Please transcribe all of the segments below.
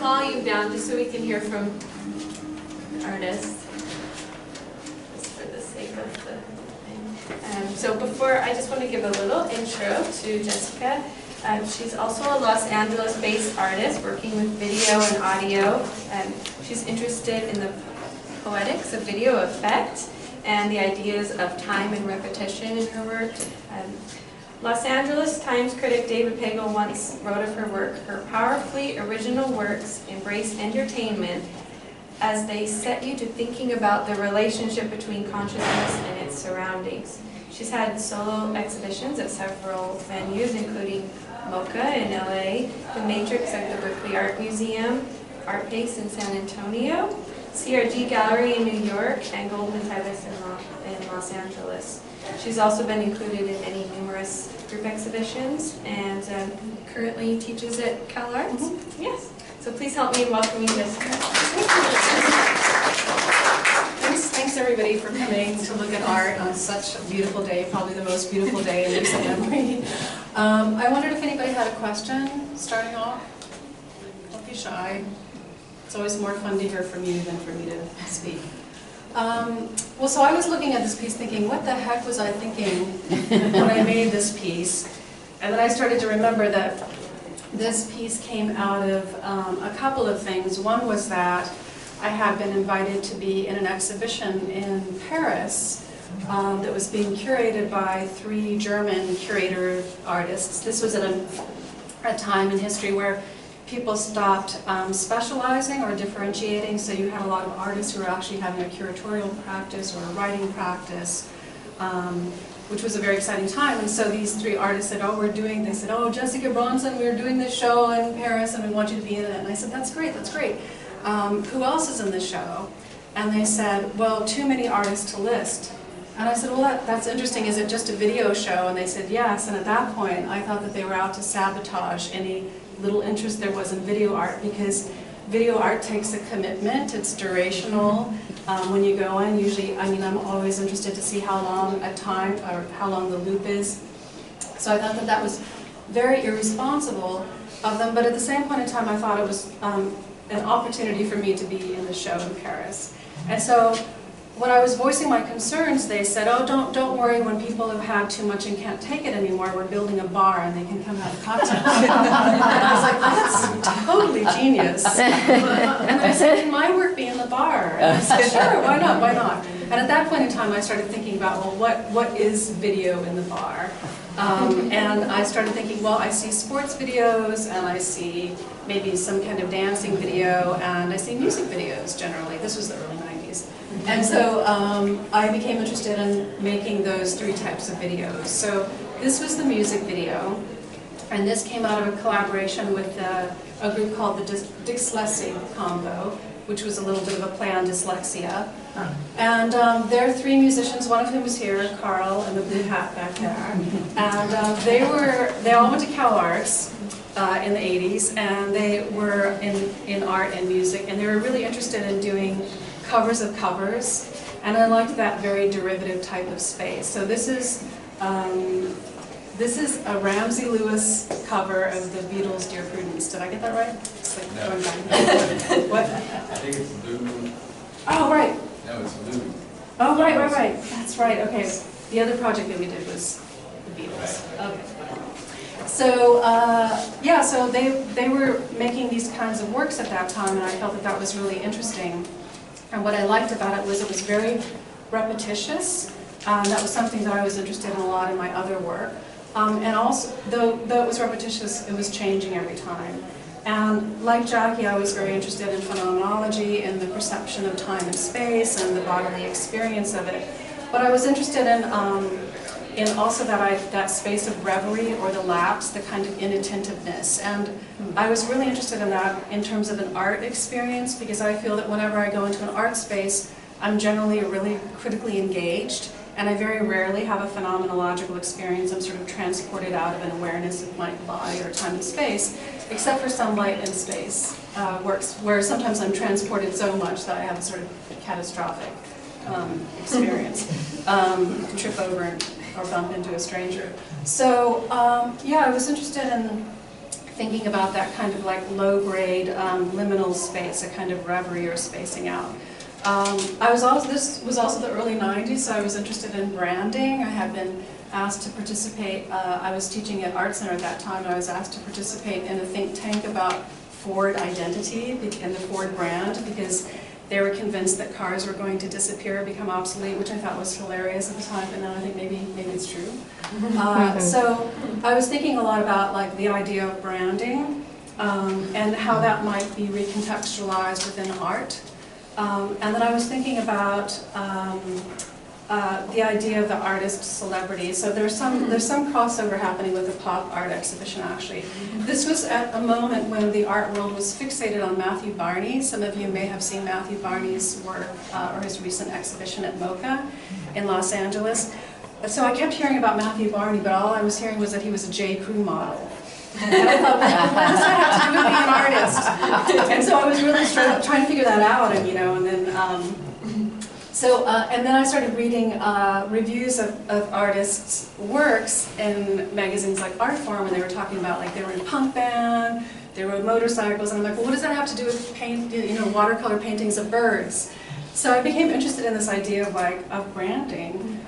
volume down just so we can hear from the artist, just for the sake of the thing. So before, I just want to give a little intro to Jessica. She's also a Los Angeles-based artist working with video and audio. She's interested in the poetics of video effect and the ideas of time and repetition in her work. Los Angeles Times critic David Pagel once wrote of her work, "Her powerfully original works embrace entertainment as they set you to thinking about the relationship between consciousness and its surroundings." She's had solo exhibitions at several venues, including MoCA in LA, the Matrix at the Berkeley Art Museum, Art Pace in San Antonio, CRG Gallery in New York, and Goldman Sachs in Los Angeles. She's also been included in many numerous group exhibitions and currently teaches at Cal Arts. Yes. So please help me in welcoming Jessica. Thanks everybody for coming to look at art on such a beautiful day, probably the most beautiful day in recent memory. I wondered if anybody had a question starting off. Don't be shy. It's always more fun to hear from you than for me to speak. Well, so I was looking at this piece thinking, what the heck was I thinking when I made this piece? And then I started to remember that this piece came out of a couple of things. One was that I had been invited to be in an exhibition in Paris that was being curated by 3 German curator artists. This was at a time in history where people stopped specializing or differentiating, so you had a lot of artists who were actually having a curatorial practice or a writing practice, which was a very exciting time. And so these 3 artists said, oh, they said, oh, Jessica Bronson, we're doing this show in Paris and we want you to be in it. And I said, that's great, that's great. Who else is in the show? And they said, well, too many artists to list. And I said, well, that's interesting. Is it just a video show? And they said, yes. And at that point, I thought that they were out to sabotage any little interest there was in video art, because video art takes a commitment. It's durational. When you go in, usually, I'm always interested to see how long a time, or how long the loop is. So I thought that that was very irresponsible of them. But at the same point in time, I thought it was an opportunity for me to be in the show in Paris. And so when I was voicing my concerns, they said, oh, don't worry, when people have had too much and can't take it anymore, we're building a bar and they can come have a cocktail. And I was like, that's totally genius. And I said, can my work be in the bar? And I said, sure, why not, why not? And at that point in time, I started thinking about, well, what is video in the bar? And I started thinking, well, I see sports videos, and I see maybe some kind of dancing video, and I see music videos generally. This was the early 90s. And so I became interested in making those 3 types of videos. So this was the music video, and this came out of a collaboration with a group called the Dyslexia Combo, which was a little bit of a play on dyslexia. And there are 3 musicians, one of whom is here, Carl, in the blue hat back there. And they all went to Cal Arts in the 80s, and they were in art and music, and they were really interested in doing covers of covers, and I liked that very derivative type of space. So this is a Ramsey Lewis cover of the Beatles' Dear Prudence. Did I get that right? It's like no. going back. What? I think it's Lou. Oh, right. No, it's Lou. Oh, right. That's right. Okay. The other project that we did was the Beatles. Okay. So, yeah, so they were making these kinds of works at that time, and I felt that that was really interesting. And what I liked about it was very repetitious. That was something that I was interested in a lot in my other work. And also, though it was repetitious, it was changing every time. And like Jackie, I was very interested in phenomenology and the perception of time and space and the bodily experience of it. But I was interested in also that space of reverie or the lapse, the kind of inattentiveness. And I was really interested in that in terms of an art experience, because I feel that whenever I go into an art space, I'm generally really critically engaged, and I very rarely have a phenomenological experience. I'm sort of transported out of an awareness of my body or time and space, except for some light and space works, where sometimes I'm transported so much that I have a sort of catastrophic experience, trip over or bump into a stranger. So yeah, I was interested in thinking about that kind of like low-grade liminal space, a kind of reverie or spacing out. This was also the early 90s, so I was interested in branding. I had been asked to participate, I was teaching at Art Center at that time, and I was asked to participate in a think tank about Ford identity and the Ford brand, because they were convinced that cars were going to disappear, become obsolete, which I thought was hilarious at the time, but now I think maybe it's true. So I was thinking a lot about like the idea of branding and how that might be recontextualized within art. And then I was thinking about the idea of the artist celebrity. So there's some crossover happening with the pop art exhibition, actually. This was at a moment when the art world was fixated on Matthew Barney. Some of you may have seen Matthew Barney's work or his recent exhibition at MoCA in Los Angeles. So I kept hearing about Matthew Barney, but all I was hearing was that he was a J. Crew model. And I thought, well, what does that have to do with being an artist? And so I was really trying to figure that out, and then and then I started reading reviews of artists' works in magazines like Artforum, and they were talking about like they were in a punk band, they rode motorcycles, and I'm like, well, what does that have to do with watercolor paintings of birds? So I became interested in this idea of branding,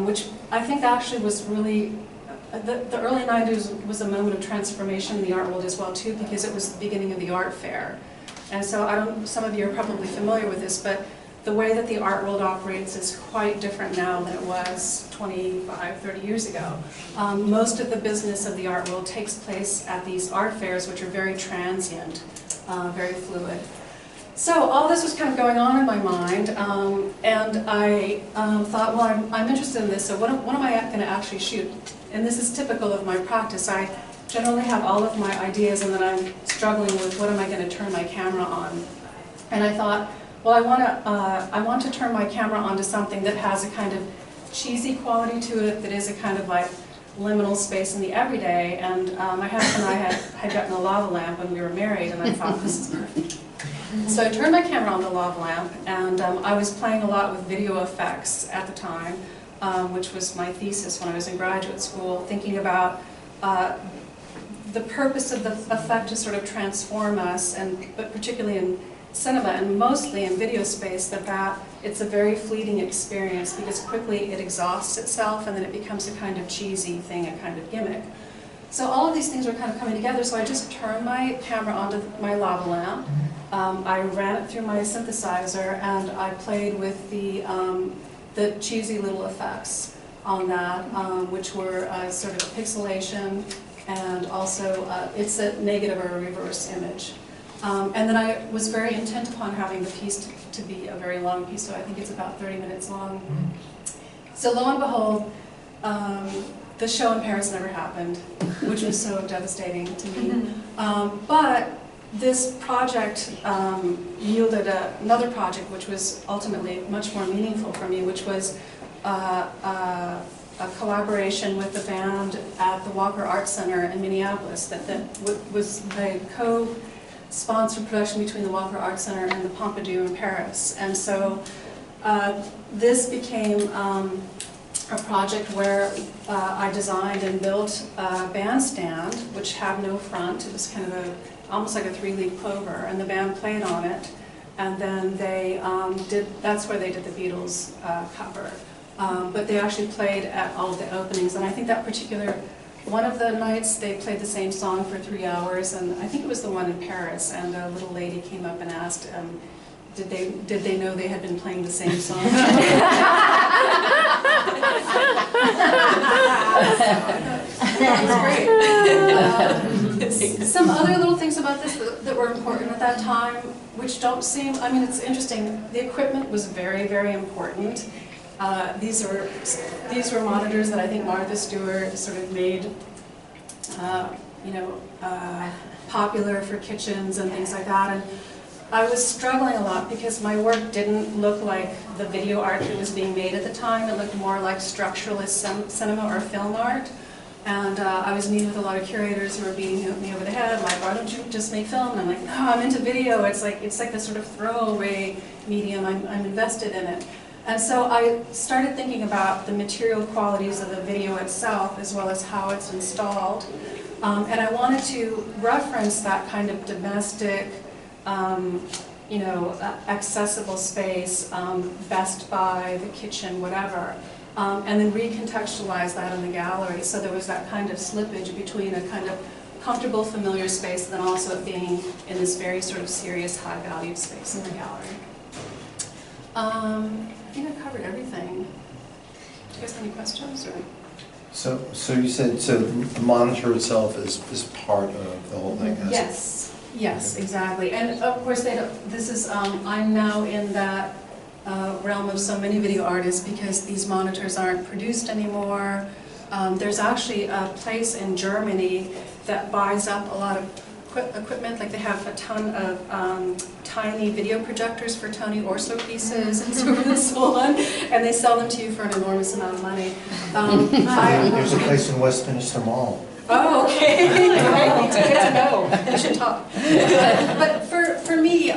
which I think actually was really. The early 90s was a moment of transformation in the art world as well too, because it was the beginning of the art fair. And so some of you are probably familiar with this, but the way that the art world operates is quite different now than it was 25, 30 years ago. Most of the business of the art world takes place at these art fairs, which are very transient, very fluid. So all this was kind of going on in my mind, and I thought, well, I'm interested in this, so what am I going to actually shoot? And this is typical of my practice. I generally have all of my ideas, and then I'm struggling with what am I going to turn my camera on. And I thought, well, I want to turn my camera onto something that has a kind of cheesy quality to it, that is a kind of like liminal space in the everyday. And my husband and I had gotten a lava lamp when we were married, and I thought, this is perfect. So I turned my camera on the lava lamp, and I was playing a lot with video effects at the time, which was my thesis when I was in graduate school, thinking about the purpose of the effect to sort of transform us, but particularly in cinema and mostly in video space, that it's a very fleeting experience because quickly it exhausts itself and then it becomes a kind of cheesy thing, a kind of gimmick. So all of these things were kind of coming together, so I just turned my camera onto my lava lamp. I ran it through my synthesizer, and I played with the cheesy little effects on that, which were sort of pixelation, and also it's a negative or a reverse image. And then I was very intent upon having the piece to be a very long piece, so I think it's about 30 minutes long. So lo and behold, the show in Paris never happened, which was so devastating to me. But this project yielded another project which was ultimately much more meaningful for me, which was a collaboration with the band at the Walker Art Center in Minneapolis that was a co-sponsored production between the Walker Art Center and the Pompidou in Paris. And so this became a project where I designed and built a bandstand which had no front. It was kind of almost like a three-leaf clover, and the band played on it. And then they that's where they did the Beatles cover. But they actually played at all of the openings, and I think that one of the nights they played the same song for 3 hours, and I think it was the one in Paris, and a little lady came up and asked, did they know they had been playing the same song? That was great. Some other little things about this that were important at that time, which don't seem, I mean, it's interesting. The equipment was very, very important. These were monitors that I think Martha Stewart sort of made, popular for kitchens and things like that. And I was struggling a lot because my work didn't look like the video art that was being made at the time. It looked more like structuralist cinema or film art. And I was meeting with a lot of curators who were beating me over the head, like, why don't you just make film? And I'm like, no, I'm into video. It's like this sort of throwaway medium. I'm invested in it. And so I started thinking about the material qualities of the video itself, as well as how it's installed. And I wanted to reference that kind of domestic, accessible space, Best Buy, the kitchen, whatever, and then recontextualize that in the gallery. So there was that kind of slippage between a kind of comfortable, familiar space, and then also being in this very sort of serious, high-valued space in the gallery. I think I covered everything. Do you guys have any questions? Or? So you said, so the monitor itself is part of the whole thing? Yes, yes, exactly. And of course, this is, I'm now in that realm of so many video artists because these monitors aren't produced anymore. There's actually a place in Germany that buys up a lot of equipment, like they have a ton of tiny video projectors for Tony Orso pieces and so forth and so on, and they sell them to you for an enormous amount of money. There's a place in Westminster Mall. Oh, okay. Great. Good to know. We should talk. But for me,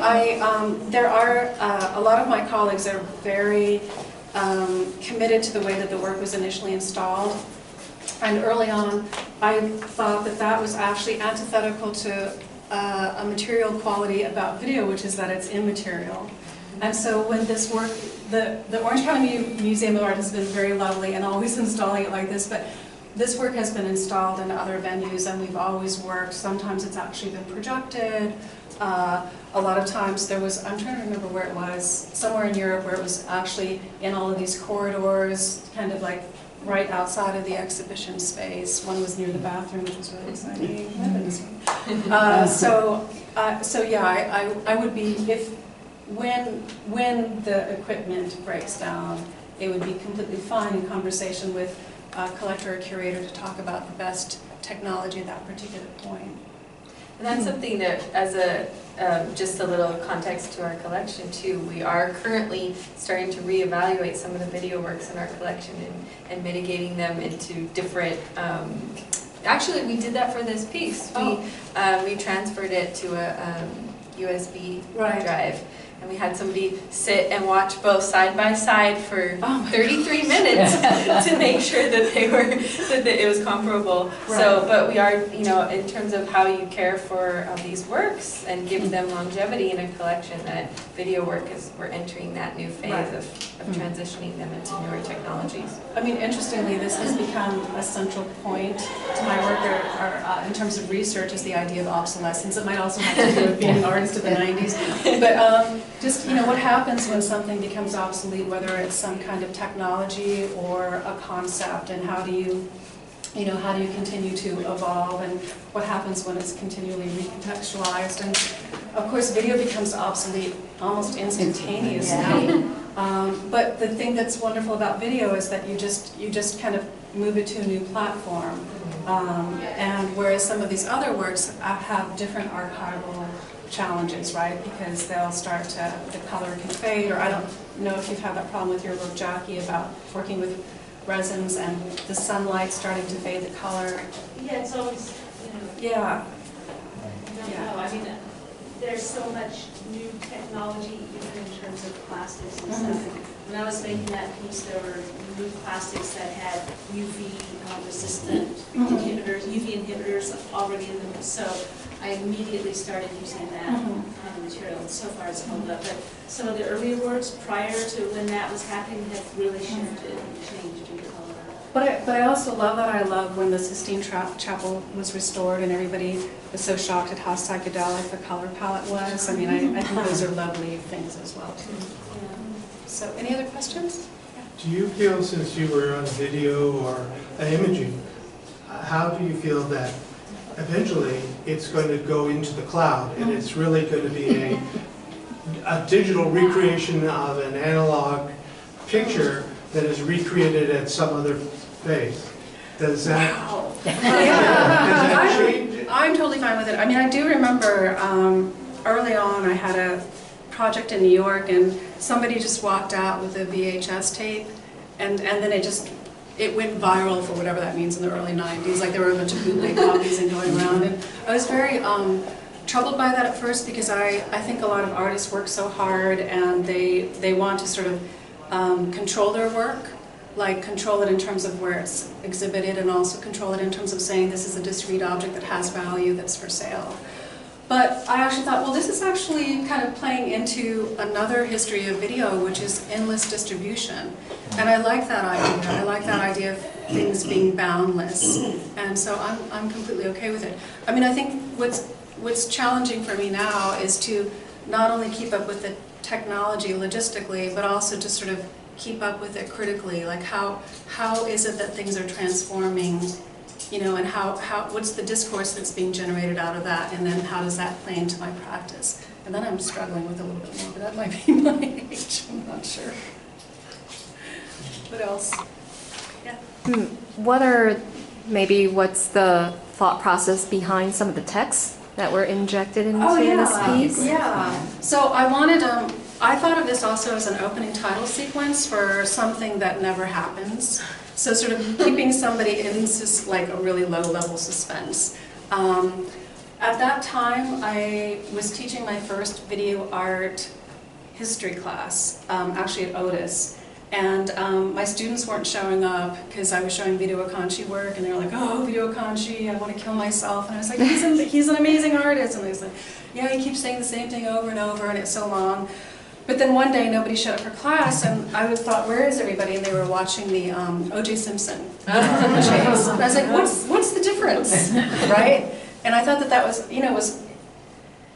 there are a lot of my colleagues that are very committed to the way that the work was initially installed. And early on, I thought that that was actually antithetical to a material quality about video, which is that it's immaterial. And so when this work, the Orange County Museum of Art has been very lovely and always installing it like this, but this work has been installed in other venues and we've always worked. Sometimes it's actually been projected. A lot of times there was, I'm trying to remember where it was, somewhere in Europe where it was actually in all of these corridors, kind of like right outside of the exhibition space. One was near the bathroom, which was really exciting. So yeah, I would be, when the equipment breaks down, it would be completely fine in conversation with a collector or curator to talk about the best technology at that particular point. And that's something that, as just a little context to our collection too, we are currently starting to reevaluate some of the video works in our collection and mitigating them into different, actually we did that for this piece. We transferred it to a USB drive. And we had somebody sit and watch both side by side for 33 minutes to make sure that that it was comparable. Right. So, but we are, in terms of how you care for these works and give them longevity in a collection, that video work we're entering that new phase of transitioning them into newer technologies. I mean, interestingly, this has become a central point to my work, or in terms of research, is the idea of obsolescence. It might also have to do with being an artist of the 90s, but. Just, what happens when something becomes obsolete, whether it's some kind of technology or a concept, and how do you continue to evolve, and what happens when it's continually recontextualized. And of course, video becomes obsolete almost instantaneously. But the thing that's wonderful about video is that you just kind of move it to a new platform. And whereas some of these other works have different archival challenges, right? Because they'll start to, the color can fade, or I don't know if you've had that problem with your work, Jackie, about working with resins and the sunlight starting to fade the color. Yeah, it's always, Yeah. I don't know. I mean, there's so much new technology, even in terms of plastics and stuff. When I was making that piece, there were new plastics that had UV resistant inhibitors, UV inhibitors already in them. So I immediately started using that kind of material, and so far it's held up. But some of the earlier works prior to when that was happening have really shifted and changed in color. But I also love that. I love when the Sistine Chapel was restored and everybody was so shocked at how psychedelic the color palette was. I mean, I think those are lovely things as well too. Yeah. So, any other questions? Do you feel, since you were on video or imaging, how do you feel that eventually it's going to go into the cloud and it's really going to be a digital recreation of an analog picture that is recreated at some other phase? Does that, change? I'm totally fine with it. I mean, I do remember early on I had a project in New York and somebody just walked out with a VHS tape and then it went viral for whatever that means in the early 90s. Like there were a bunch of bootleg copies and going around. And I was very troubled by that at first because I think a lot of artists work so hard and they want to sort of control their work. like control it in terms of where it's exhibited, and also control it in terms of saying this is a discrete object that has value that's for sale. But I actually thought, well, this is actually kind of playing into another history of video, which is endless distribution. And I like that idea. I like that idea of things being boundless. And so I'm completely okay with it. I mean, I think what's challenging for me now is to not only keep up with the technology logistically, but also to sort of keep up with it critically. Like how is it that things are transforming, you know, and what's the discourse that's being generated out of that, and then how does that play into my practice? And then I'm struggling with a little bit more, but that might be my age, I'm not sure. What else? Yeah. What's the thought process behind some of the texts that were injected into this piece? Yeah. So I thought of this also as an opening title sequence for something that never happens. So sort of keeping somebody in like a really low-level suspense. At that time, I was teaching my first video art history class, actually at Otis. And my students weren't showing up because I was showing Vito Acconci work, and they were like, oh, Vito Acconci, I want to kill myself. And I was like, he's an amazing artist. And they was like, yeah, he keeps saying the same thing over and over, and it's so long. But then one day, nobody showed up for class, and I thought, where is everybody? And they were watching the O.J. Simpson chase. And I was like, what's the difference, right? And I thought that was, you know, was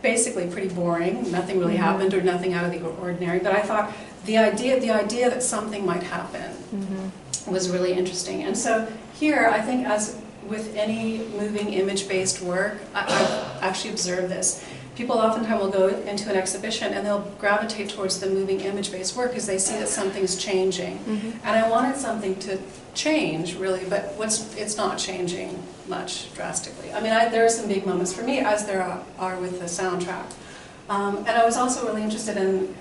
basically pretty boring. Nothing really happened, or nothing out of the ordinary. But I thought the idea that something might happen was really interesting. And so here, I think, as with any moving image-based work, I've actually observed this. People oftentimes will go into an exhibition and they'll gravitate towards the moving image-based work because they see that something's changing. And I wanted something to change, really, but it's not changing much drastically. I mean, there are some big moments for me, as there are with the soundtrack. And I was also really interested in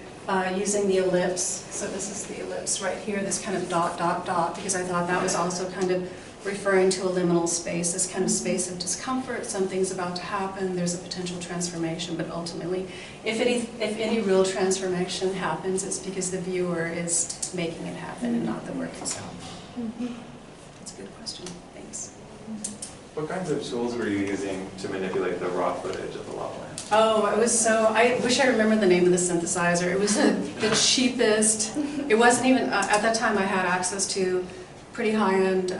using the ellipse. So this is the ellipse right here, this kind of dot, dot, dot, because I thought that was also kind of referring to a liminal space, this kind of space of discomfort. Something's about to happen, there's a potential transformation, but ultimately, if any real transformation happens, it's because the viewer is making it happen and not the work itself. That's a good question, thanks. What kinds of tools were you using to manipulate the raw footage of the lava lamp? Oh, it was so, I wish I remembered the name of the synthesizer. It was the cheapest. It wasn't even, at that time I had access to pretty high-end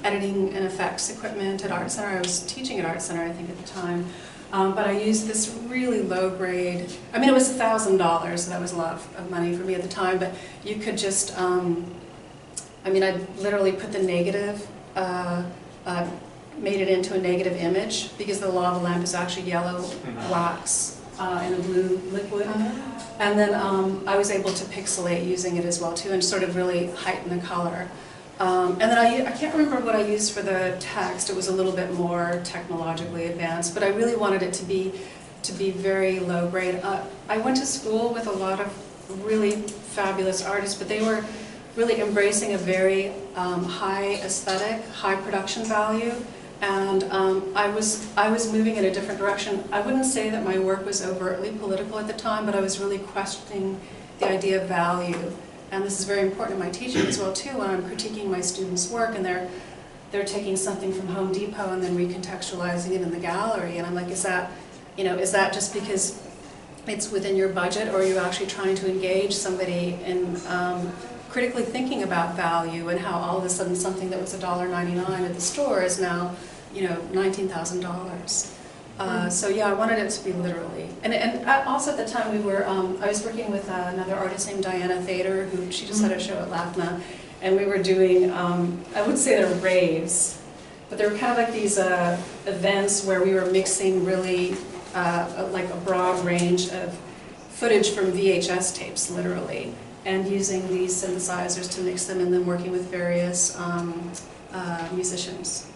editing and effects equipment at Art Center. I was teaching at Art Center, I think, at the time. But I used this really low-grade, I mean, it was $1,000, so that was a lot of money for me at the time, but you could just, I mean, I literally put the negative, made it into a negative image, because the lava lamp is actually yellow wax in a blue liquid. And then I was able to pixelate using it as well, too, and sort of really heighten the color. And then I can't remember what I used for the text. It was a little bit more technologically advanced, but I really wanted it to be very low grade. I went to school with a lot of really fabulous artists, but they were really embracing a very high aesthetic, high production value, and I was moving in a different direction. I wouldn't say that my work was overtly political at the time, but I was really questioning the idea of value. And this is very important in my teaching as well, too, when I'm critiquing my students' work and they're taking something from Home Depot and then recontextualizing it in the gallery. And I'm like, is that just because it's within your budget, or are you actually trying to engage somebody in critically thinking about value and how all of a sudden something that was $1.99 at the store is now, you know, $19,000. So yeah, I wanted it to be literally. And also at the time I was working with another artist named Diana Thader, who she just had a show at LACMA, and we were doing, I wouldn't say they're raves, but they were kind of like these events where we were mixing really like a broad range of footage from VHS tapes, literally, and using these synthesizers to mix them, and then working with various musicians.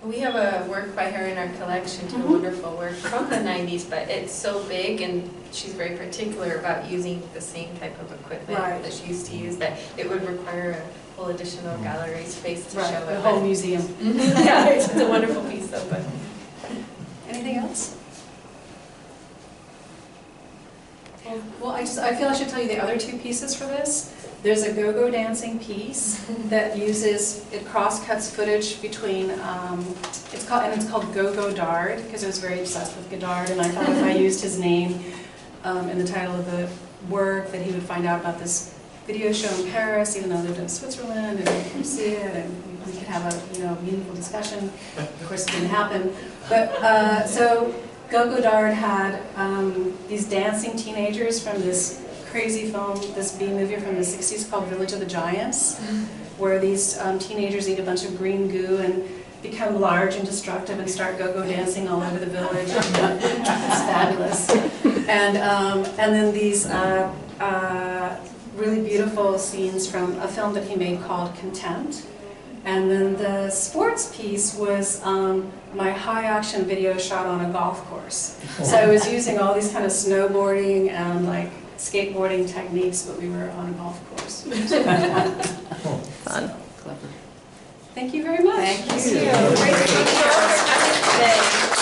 We have a work by her in our collection, too, wonderful work from the 90s, but it's so big, and she's very particular about using the same type of equipment that she used to use, that it would require a whole additional gallery space to show it. A whole museum. Yeah, it's a wonderful piece, though. But anything else? Well, I feel I should tell you the other two pieces for this. There's a go-go dancing piece that uses, it cross-cuts footage between, it's called Go-Go Dard, because I was very obsessed with Godard, and I thought if I used his name in the title of the work, that he would find out about this video show in Paris, even though I lived in Switzerland, and we could see it, and we could have a meaningful discussion. Of course, it didn't happen. But so Go-Go Dard had these dancing teenagers from this crazy film, this B movie from the 60s called Village of the Giants, where these teenagers eat a bunch of green goo and become large and destructive and start go-go dancing all over the village. It's fabulous. And then these really beautiful scenes from a film that he made called Contempt. And then the sports piece was my high-action video shot on a golf course. So I was using all these kind of snowboarding and like skateboarding techniques, but we were on a golf course. Fun. Thank you very much. Thank you. Great to meet you. Have a good day.